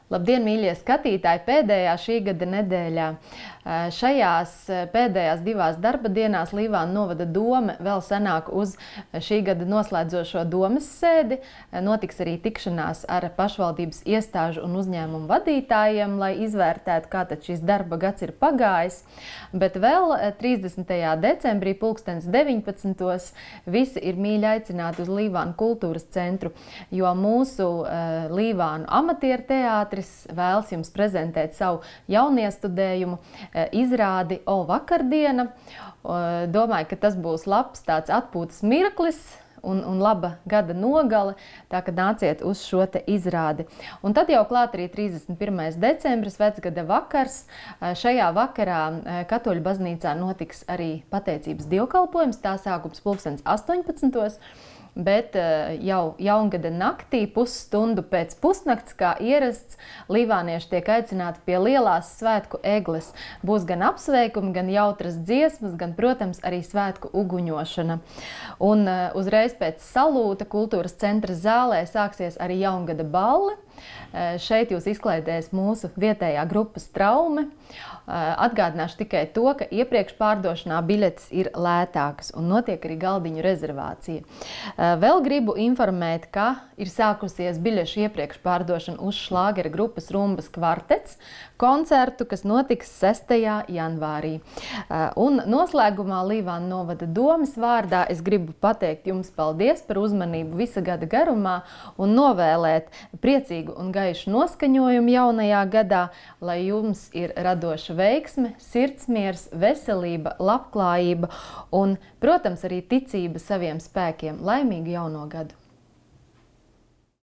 Labdien, mīļie skatītāji! Pēdējā šī gada nedēļā. Šajās pēdējās divās darba dienās Līvānu novada dome vēl sanāk uz šī gada noslēdzošo domes sēdi. Notiks arī tikšanās ar pašvaldības iestāžu un uzņēmumu vadītājiem, lai izvērtētu, kā tad šis darba gads ir pagājis. Bet vēl 30. decembrī 19. visi ir mīļi aicināti uz Līvānu kultūras centru, jo mūsu Līvānu amatieru teātris vēlas jums prezentēt savu jauniestudējumu izrādi O vakardiena. Domāju, ka tas būs labs tāds atpūtas mirklis un laba gada nogale, tā ka nāciet uz šo te izrādi. Un tad jau klāt arī 31. decembris, vecgada vakars. Šajā vakarā Katoļu baznīcā notiks arī pateicības dievkalpojums, tā sākums 18. Bet jau jaungada naktī, pusstundu pēc pusnakts, kā ierasts, līvānieši tiek aicināti pie lielās svētku egles. Būs gan apsveikumi, gan jautras dziesmas, gan, protams, arī svētku uguņošana. Un uzreiz pēc salūta kultūras centra zālē sāksies arī jaungada balle. Šeit jūs izklaidēs mūsu vietējā grupas Traume. Atgādināšu tikai to, ka iepriekš pārdošanā biļetes ir lētākas un notiek arī galdiņu rezervācija. Vēl gribu informēt, ka ir sākusies biļešu iepriekš pārdošana uz šlāgera grupas Rumbas kvartets koncertu, kas notiks 6. janvārī. Un noslēgumā Līvānu novada domes vārdā es gribu pateikt jums paldies par uzmanību visa gada garumā un novēlēt priecīgu un gaišu noskaņojumu jaunajā gadā, lai jums ir radoša veiksme, sirdsmiers, veselība, labklājība un, protams, arī ticība saviem spēkiem. Laimīgu jauno gadu!